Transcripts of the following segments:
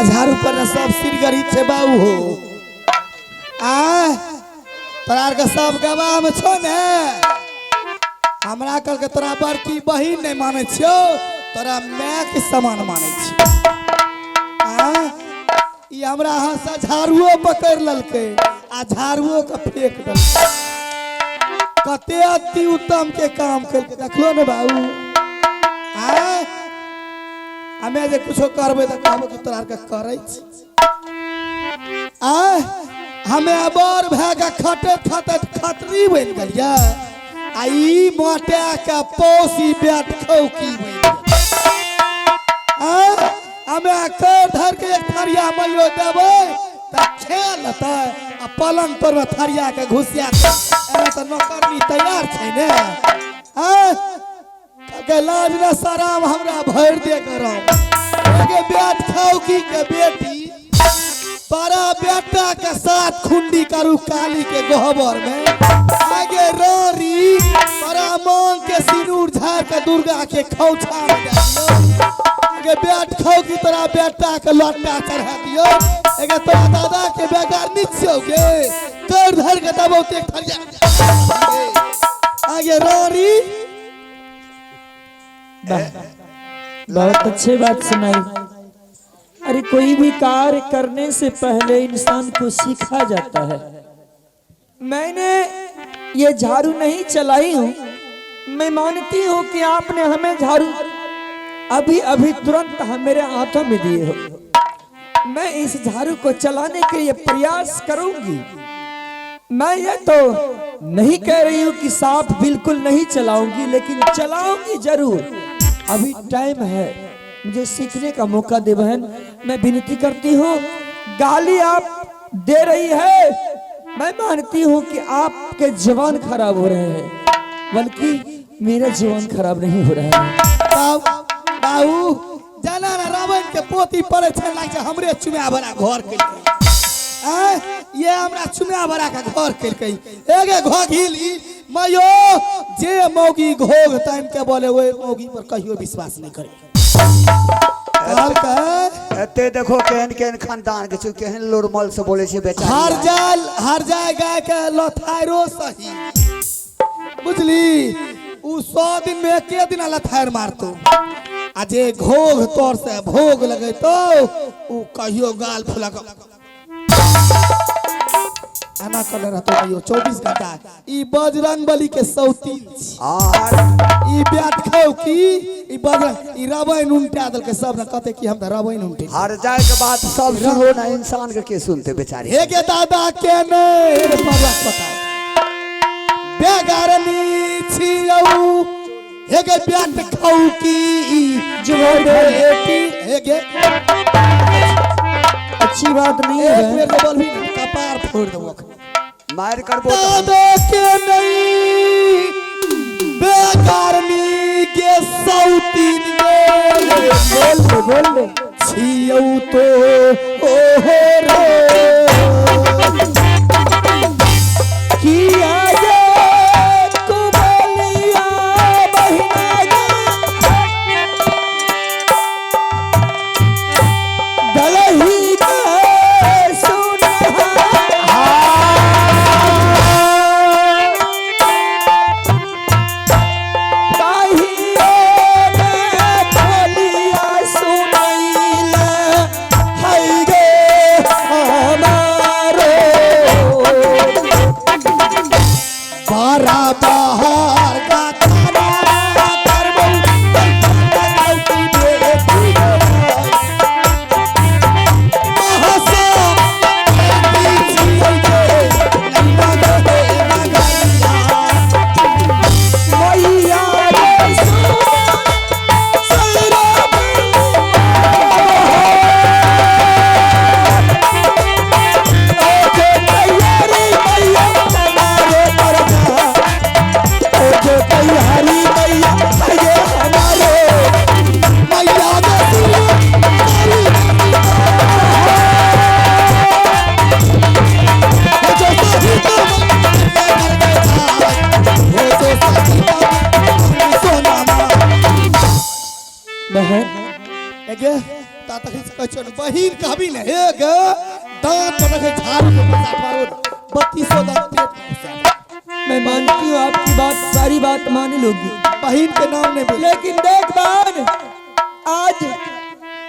झाड़ू पर सब सिर गरीब छे बाबू हो आ तोरा के सब गवाह में छो ने हमरा कल के तोरा बड़की बहिन नहीं माने छियो तोरा माय के समान माने छी ई हमरा हाथ से झाड़ुओ पकड़ ललके आ झाड़ुओ के फेंक दलके कते अति उत्तम के काम करके देखलो ने बाबू हमें जे कुछो करबे त कहबो कि तोरा के करै छी हमें बर भए के खटत खटत खतरी बन गेलिया आ ई मोटा के पोसी बैठ खौकी बन हमें कर धर के एक थरिया मइयो देबै त खेल त आ पलंग पर में थरिया के घुसिया एना त नौकरनी तैयार छै ने के लाज न शरम हमरा भर दे करम के बैठ खौकी के बेटी तोरा बेटा के साथ खुंडी करू काली के गोहबर में आगे रोरी तोरा मांग के सिनूर झाड़ के दुर्गा के खौछा में दियो आगे बैठ खौकी तोरा बेटा के लोटा चढ़ा दियो एगे तोरा दादा के बेगार निछोगे कर धर के दबो ते थरिया आगे रोरी बहुत अच्छी बात सुनाई। अरे कोई भी कार्य करने से पहले इंसान को सीखा जाता है। मैंने ये झाड़ू नहीं चलाई हूँ, मैं मानती हूँ कि आपने हमें झाड़ू अभी अभी तुरंत मेरे हाथों में दिए हो। मैं इस झाड़ू को चलाने के लिए प्रयास करूंगी। मैं ये तो नहीं कह रही हूँ कि साफ बिल्कुल नहीं चलाऊंगी, लेकिन चलाऊंगी जरूर। अभी टाइम है, मुझे सीखने का मौका दे बहन। मैं विनती करती हूँ, गाली आप दे रही है, मैं मानती हूँ कि आपके जवान खराब हो रहे हैं, बल्कि मेरा जवान खराब नहीं हो रहा है। बाबू जाना ना रावण के पोती पड़े छे लाग हमरे चुमिया भरा घर के ये हमरा चुमिया भरा का घर के एगे घोघिली मयो जे मौगी घोग टाइम के बोले वो मौगी पर कहियो विश्वास नहीं करे। एते देखो केहन केहन खानदान के छु केहन लोरमल से बोले छे बेचारी हर जाए गाय के लथारो सही बुझली उ 100 दिन में एके दिन लथार मारतो आ जे घोग तोर से भोग लगे तो उ कहियो गाल फुला आना कर रहतो कहियो 24 घंटा ई बजरंगबली के सौतीन ई ब्याट खाओ की ई बजरंग ई रावण उल्टा दल के सब न कहते कि हम त रावण उल्टे हर जाए के बाद सब सुनो ना इंसान के सुनते बेचारे हे के दादा के ने परवाह पता बेगारनी छियौ हे के ब्याट खाओ की जो बेटी हे के अच्छी बात नहीं है। एक बेर बोल भी कपार फोड़ दबो मार करबो दादा के नहीं बेकारनी के सौतीन बोल दे छियौ तो ओहो रे किया ये कुबलिया बहिना दलही के कचन बहिन कहबी ने हे ग दांत पर रखे झाड़ू के पता मारो 3200 दांत पेट में घुसा। मैं मानती हूँ आपकी बात, सारी बात मान लोगी, बहिन के नाम नहीं बोले। लेकिन देख बान, आज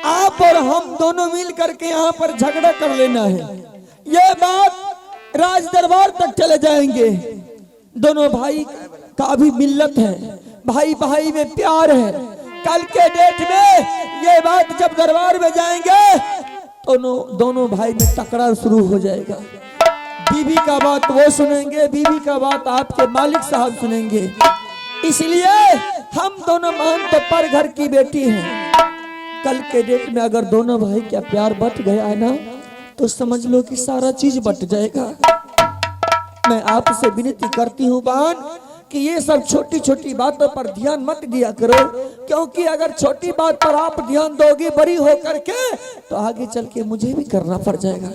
आप और हम दोनों मिल करके यहाँ पर झगड़ा कर लेना है। ये बात राज दरबार तक चले जाएंगे। दोनों भाई का भी मिल्लत है, भाई भाई में प्यार है। कल के डेट में ये बात जब दरबार में जाएंगे तो दोनों भाई में टकराव शुरू हो जाएगा। बीवी का बात वो सुनेंगे, बीवी का बात आपके मालिक साहब सुनेंगे। इसलिए हम दोनों मान तो पर घर की बेटी हैं। कल के डेट में अगर दोनों भाई का प्यार बट गया है ना तो समझ लो कि सारा चीज बट जाएगा। मैं आपसे विनती करती हूँ बान कि ये सब छोटी छोटी बातों पर ध्यान मत दिया करो, क्योंकि अगर छोटी बात पर आप ध्यान दोगे बड़ी हो करके तो आगे चल के मुझे भी करना पड़ जाएगा।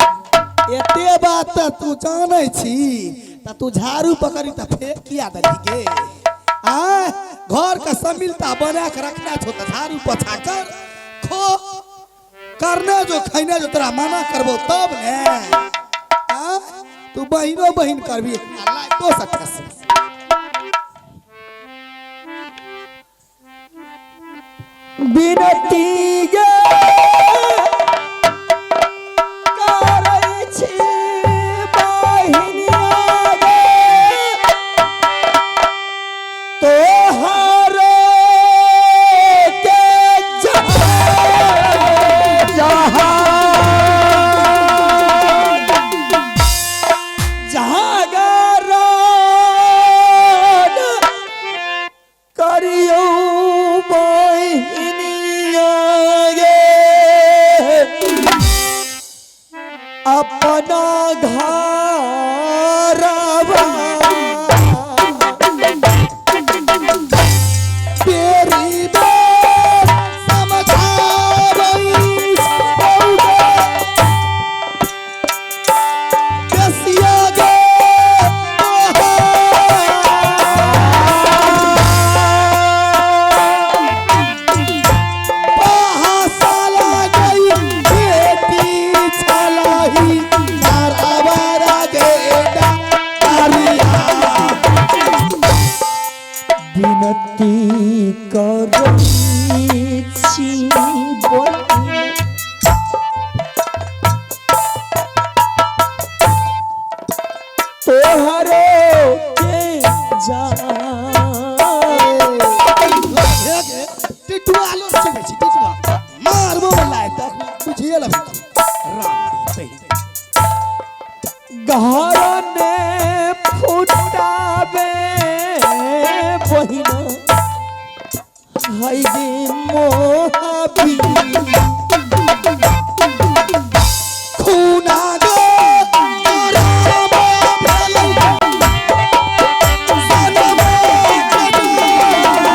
एते बात त तू जानै छी त तू झाड़ू पकड़ी त फेंक किया दली के आ घर का समिलता बना के रखना छो त झाड़ू पछा कर खो करने जो खैने जो तेरा मना करबो तब ने आ तू बहिनो बहिन करबी अल्लाह तो सटस बिनती गे करै छी बहिनिया गे तोहरो के जागरण करियो बहिनिया गे अपना घरवा तेरी बात समझावई कसिया गे साला गई बेटी छलाही मारावारा गेडा कारिया विनती करै छी बहिनिया तोहरो के टिटुआ लो छिबे छी टिटुआ मारबो लाए त बुझिए ला राम घरने फुटावे बहिना हाय गे मोहाबी खूना गो राम भले सनम खूना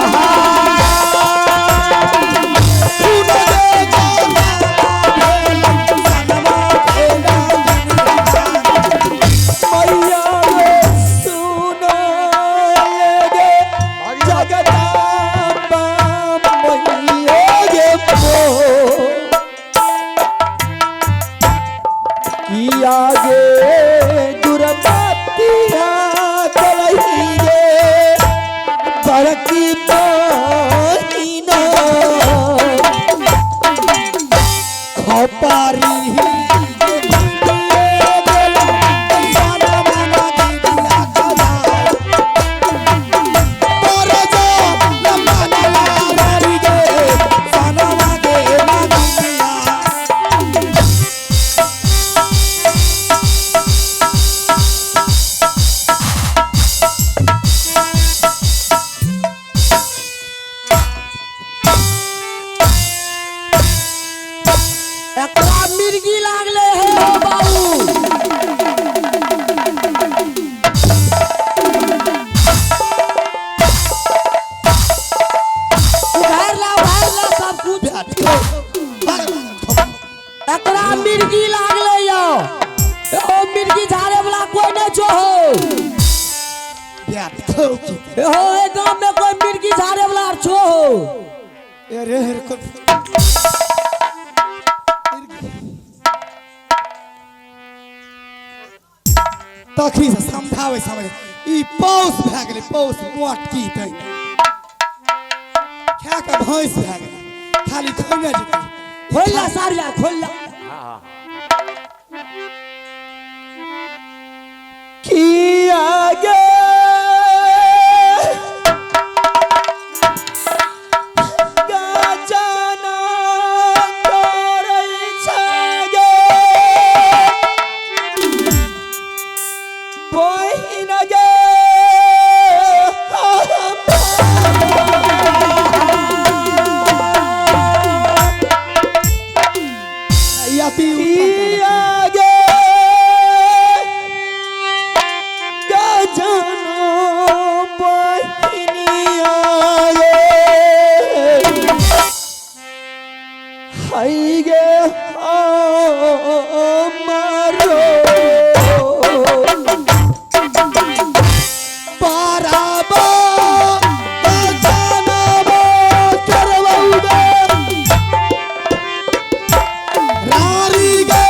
मैया रे सुनो गे जगदम्बा मैया गे किया गे दुर्मतिया करही गे बड़की बहिना खपारी एकरा मिर्गी लागले है हो बाबू। उघार ला सब कुछ एकरा मिर्गी लागले यो ओ मिर्गी झाड़े वाला कोई नहीं जो हो ए गांव में कोई मिर्गी झाड़े वाला छो हो अरे तखी से समझावे समझ ई पौस भए गेलै पौस मोटकी दै खा के भैंस भए गेलै खाली खैने जेतै खोलला सारिया खोलला कि आगे गाजाना करै छगे बहिन गे याती आगे गाजाना बहिनिया हाय गे मारो पाराबो जानबो करवौबे रारी गे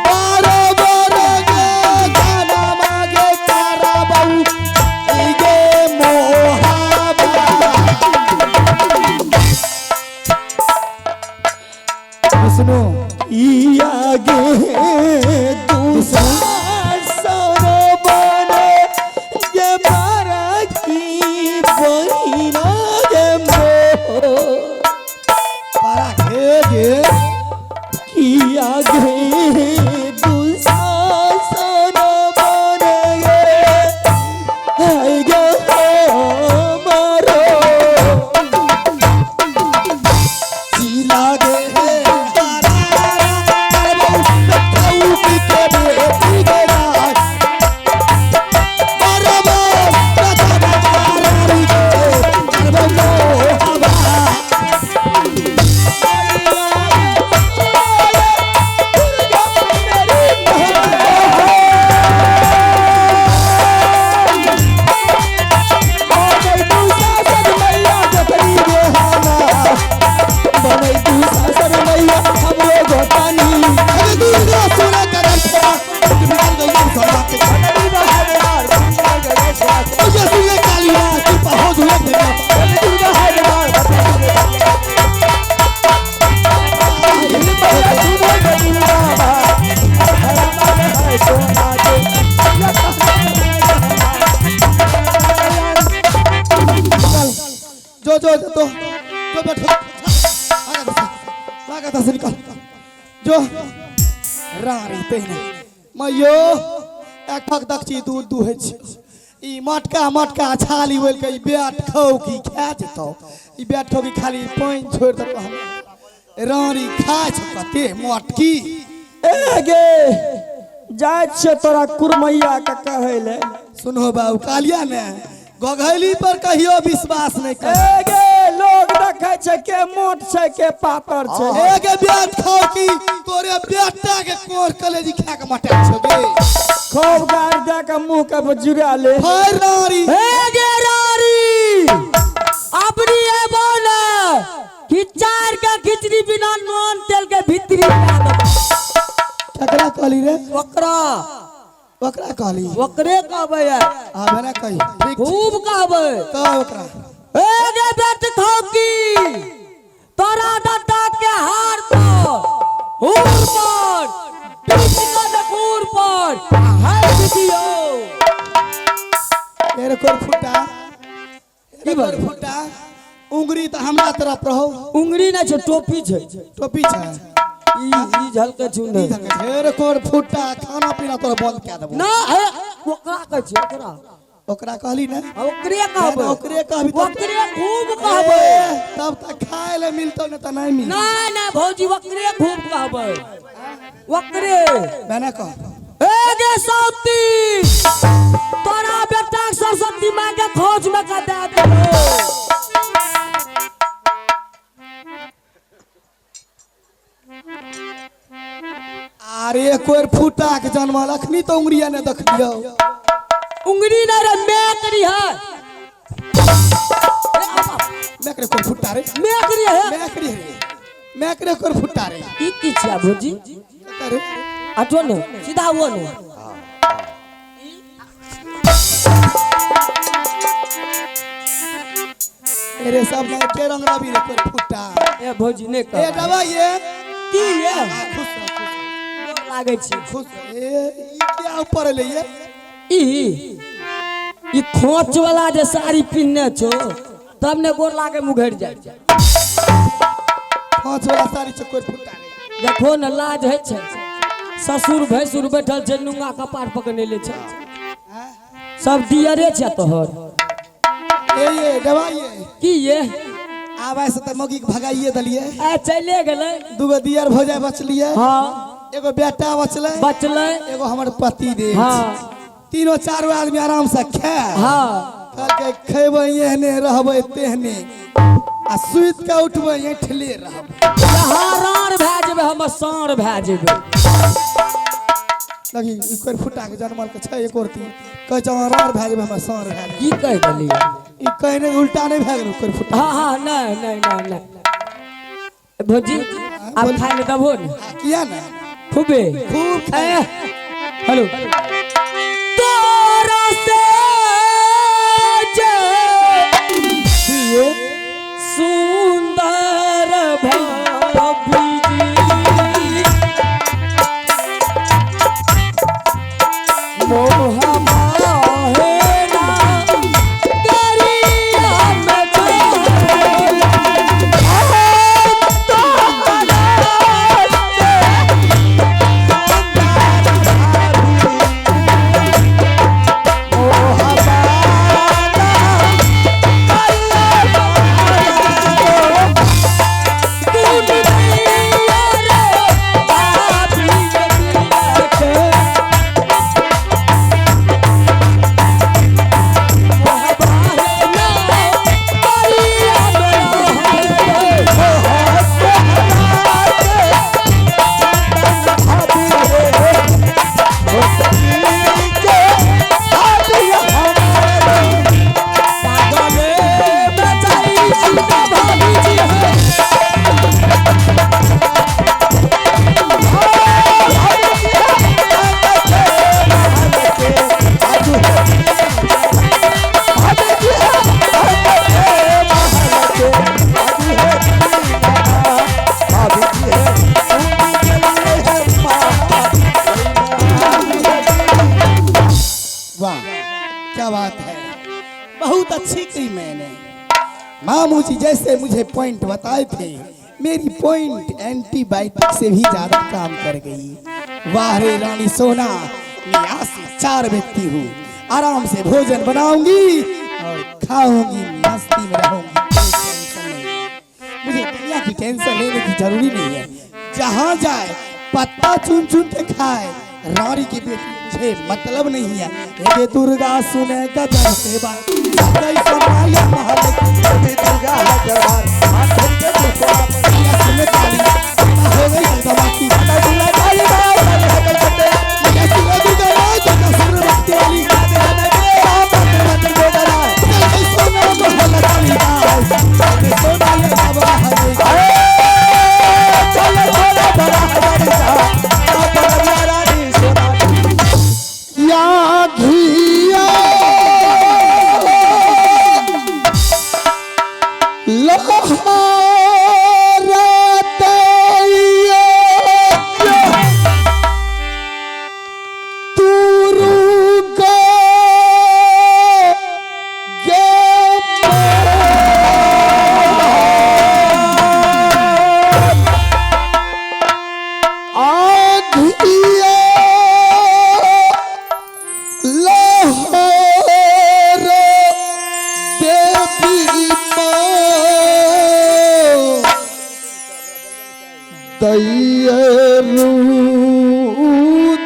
पाराबो गे जानबा गे करवौ ई गे मोहाबा सुनो आगे दूसर बने ये मारा की बहिना गे मो पारा गे कि आगे दूसर बने हाय गे मारो जिला गे करवौ की के बेटी गे राज करवौ रारी गे करवौ मोहाबा अरे दुर्गा सोना करम बिहार गई सरवा के ओजे सुने कालिया कृपा हो जुए देना जो बैठो आगा दस निकल जो रारी पहिने मयो एक फक दक्षी दूध दुहे छै ई मटका छाली बोल के ई बैठ खौ की खा जेतौ ई बैठ खौ की खाली पाइन छोड़ देतो हम रारी खाय छ कते मटकी गे जाय छे तोरा कुरमैया के कहै ले सुनो बाबू कालिया ने गघैली पर कहियो विश्वास नहीं कर गे लोग देखे छे के मोट छे के पातर छे एगे बैठ खौ की तोरे बेटा के कोर कलेजी खा के मटा छबे खूब गाड़ दे के मुंह के जुड़ा ले हाय रारी गे रारी अपनी है बोले कि चार का खिचड़ी बिना नून तेल के भीतरी लगा दो ककरा कहली रे ओकरा ओकरा कहली ओकरे कहबे आ बना कही ठीक खूब कहबे कह ओकरा गे बेट खौकी तोरा दादा के हार पर हुर पर पीछे का खूर पर हाय वीडियो मेरे कोर फुटा फुटा उंगली तो हमरा तरफ रहो उंगली ना छे टोपी छे टोपी छै ई झलके छुने ढेर कोर फुटा खाना पीना तोरा बंद कए देबो ना ओकरा कह छे ओकरा कहली ना ओकरे कहबे ओकरे कहबी ओकरे खूब कहबे तब तक खाए ले मिलतो न त नहीं मिल ना ना भौजी ओकरे खूब कहबे ओकरे मैंने कह गे सौती तोरा बेटा सरस्वती मां के खोज में का दे दे अरे कोर फुटा के जन्म लखनी तो उंगलिया ने देख लियो उंगली ना रे मेकरी है मेकरे कोर फुटा रे मेकरी है मेकरी है मैं करे कर फुटा रे ई की छिया भौजी अरे आठो ने सीधा वो ने मेरे सब में के रंगला भी रे कर फुटा ए भौजी ने ए कर दवा ये की ये खुश लागे छी खुश ए ई क्या ऊपर ले ये ई खोच वाला जे साड़ी पिन्ने छो तब ने गोर लागे मुघर जाय पांच वाला साड़ी चक्कर फुटा रे देखो न लाज है छै ससुर भैसुर बैठल छै नुंगा कपार पकने ले छै सब दियरे छै तोहर ए ये दवा ये की ये आबै से त मौगी के भगाइए दलिए आ चले गेलै दूगो दियर भौजाई बचलिए हां एगो बेटा बचले बचलै एगो हमर पति दे हां तीनों चारों आदमी आराम से खाए हां कहलकै खेबै एहने रहबै तेहने आ सुइत के उठबै ऐठले रहबै हारार भए जेबै हम सार भए जेबै लगी ई कोई फुटा के जनमल के छै एक औरती कहै छै रार भए जेबै हम सार भए जेबै की कह देली ई कहने उल्टा नहीं भए गेल कोई फुटा हां हां नहीं भौजी आप बोल। खाए ले दबो ने किया ना खूबे खूब खाए हेलो तोरा से जे पिए सुंदर भाभी मोह माहेना करिया में वाह क्या बात है बहुत अच्छी की मैंने मामू जी जैसे मुझे पॉइंट बताए थे मेरी पॉइंट एंटीबायोटिक से भी ज्यादा काम कर गई वाह रे रानी सोना मैं आज से 4 व्यक्ति हूँ आराम से भोजन बनाऊंगी और खाऊंगी मस्ती में रहूंगी कोई टेंशन नहीं है। मुझे दुनिया की टेंशन लेने की जरूरी नहीं है जहाँ जाए पत्ता चुन चुन के खाए रानी की बेटी मुझे मतलब नहीं है ये दुर्गा सुने गजब से बात सदै समाया महल की दुर्गा जवान हाथ के दुश्मन सुने काली हो गई दवा की दुर्गा काली ये सुने दुर्गा राज का सुन रखती वाली बाप मत गोदरा सदै सोना महल काली सदै सोना ये बाबा हरे चल चल बड़ा हजारी या घिया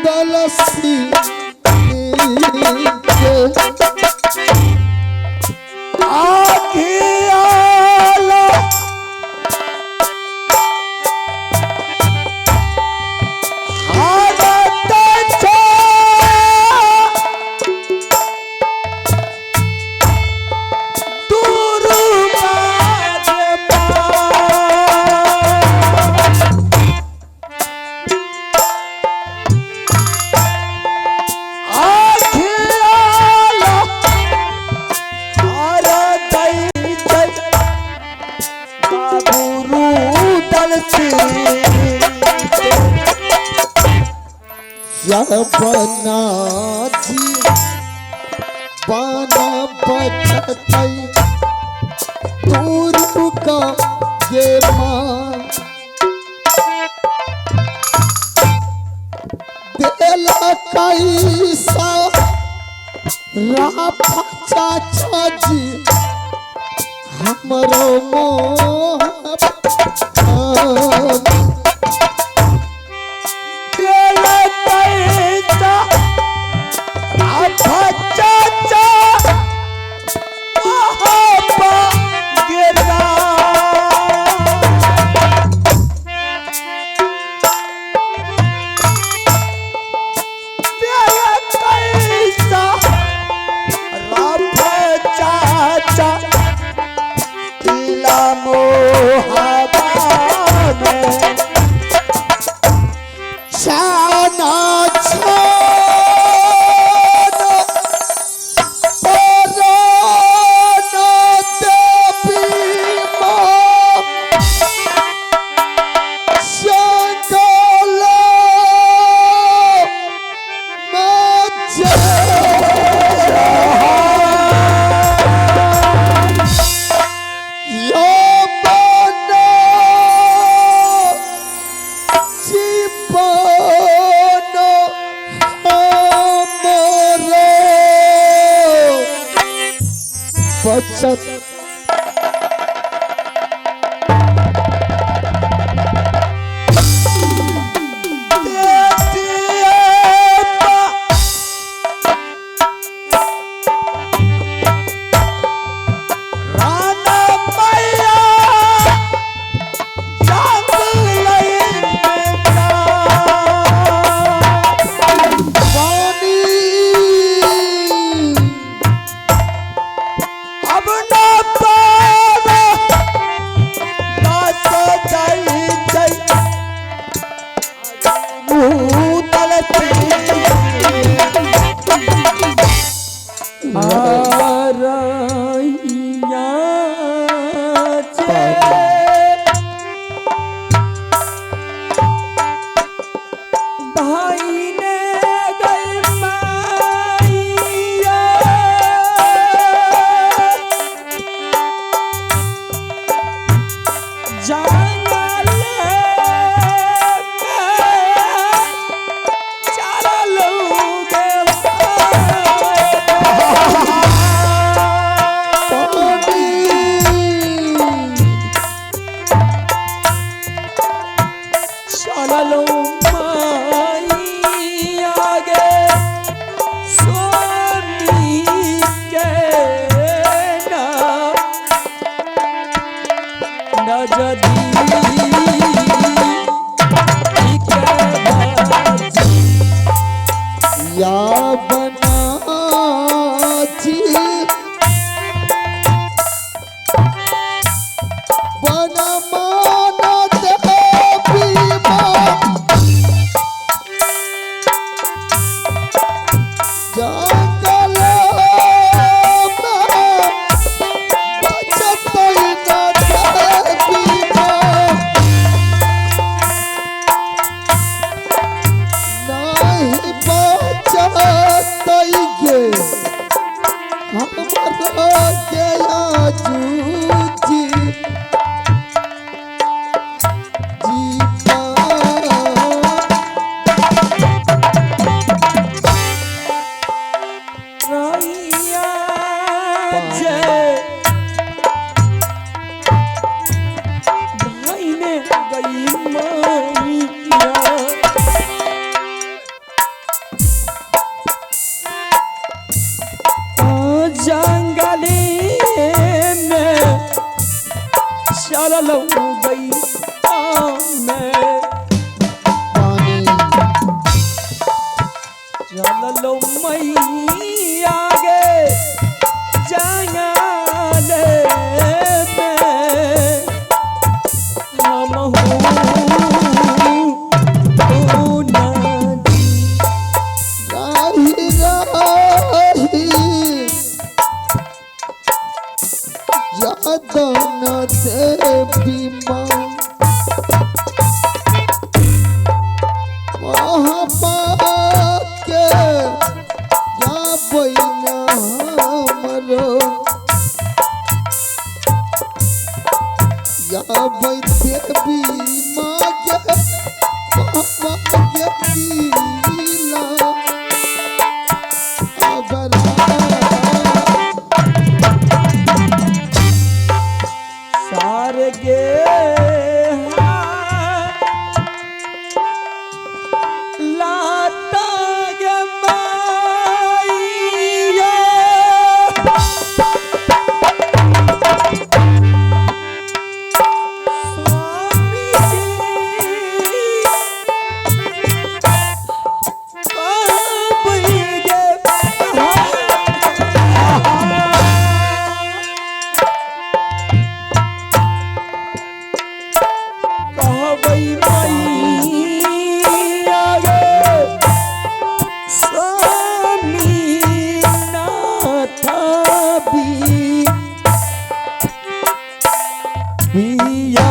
दलसी बना जी बना बचतई दूर का ये मां देला कैसा राफा चाचा जी हमरो मोह बचत याद न दे बीमा मागे मागे कीला अबरा सारगे लाता गे माईया स्वामी जी कहबै मैया गे स्वामी नाथ बिया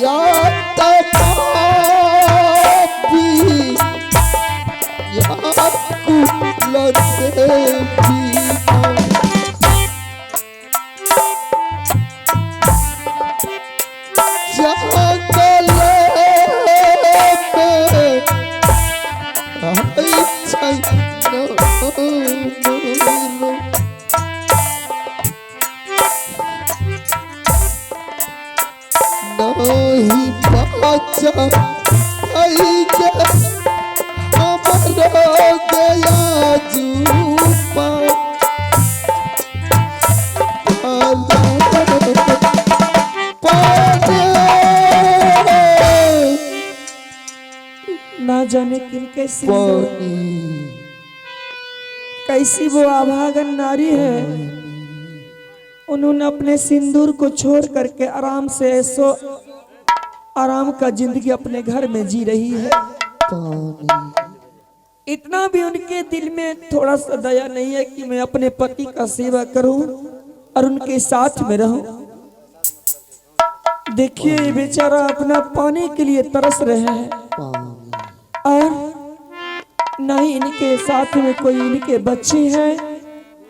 या तपापी या कुलते भी जंगले में आई छैनो नहीं बचा आई के हमरो गया जुपा ना जाने किन कैसी कैसी वो अभागन नारी है। उन्होंने अपने सिंदूर को छोड़ करके आराम से ऐसो आराम का जिंदगी अपने घर में जी रही है। इतना भी उनके दिल में थोड़ा सा दया नहीं है कि मैं अपने पति का सेवा करूं और उनके साथ में रहूं। देखिए ये बेचारा अपना पानी के लिए तरस रहे हैं और न ही इनके साथ में कोई इनके बच्चे हैं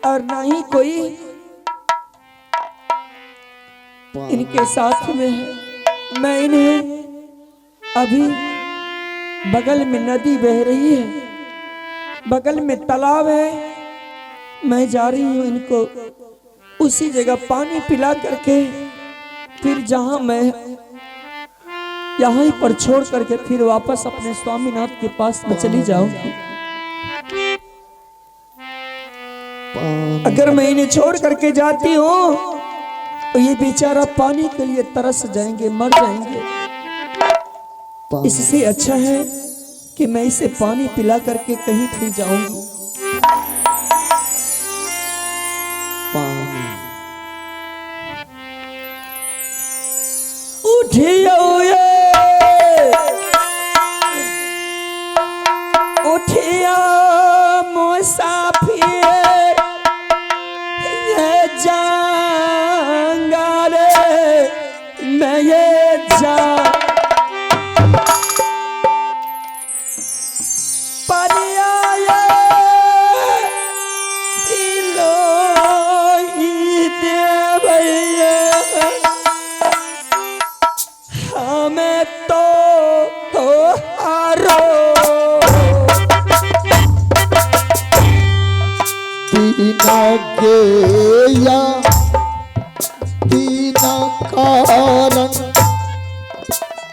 और न ही कोई इनके साथ में है। मैं इन्हें अभी बगल में नदी बह रही है, बगल में तालाब है, मैं जा रही हूँ इनको उसी जगह पानी पिला करके फिर जहां मैं यहाँ पर छोड़ करके फिर वापस अपने स्वामीनाथ के पास में चली जाऊंगी। अगर मैं इन्हें छोड़ करके जाती हूँ तो ये बेचारा पानी के लिए तरस जाएंगे, मर जाएंगे। इससे अच्छा है कि मैं इसे पानी पिला करके कहीं फिर जाऊंगी। उठियो उठिया मुसाफिर ये जंगल में ये जा परिया दिलो देवैया हमें तो हारो दीना गेया दीना कारण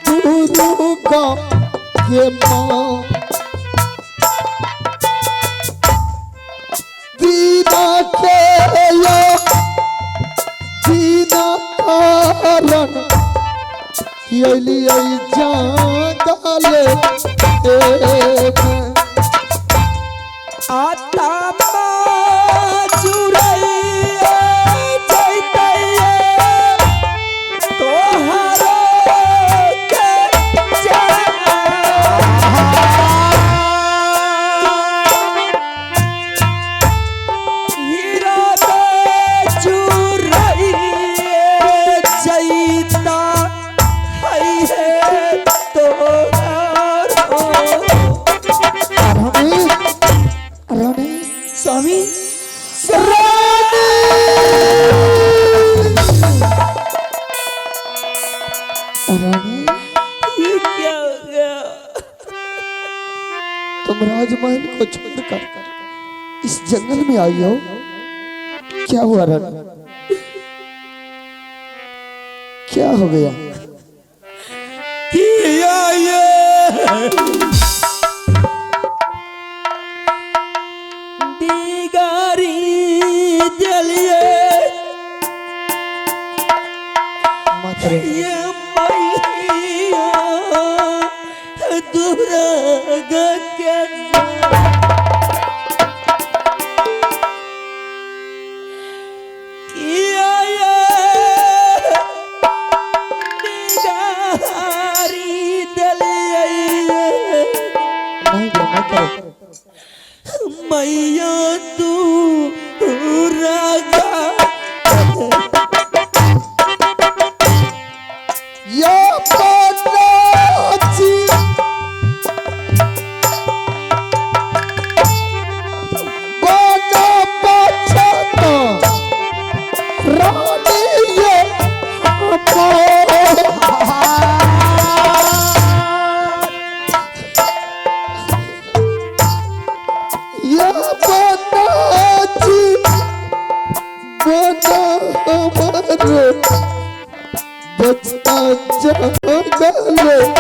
दुर्गा ये माँ दीना गेया दीना कारण यली आई जंगले आता चुरैया जैतैया तोहरो के हीरा चुरैया जैता है तोहरो जंगल में आई हो? क्या हुआ रानी? क्या हो गया? किया ये दिगारी जलिए मत रे ये मैया दुर्ग के किया ये दिगारी जलिए नहीं रे मत रे मैया तू रागा या पनाची बना बचाता रानी ये या पनाची बना हमारे बचता जंगल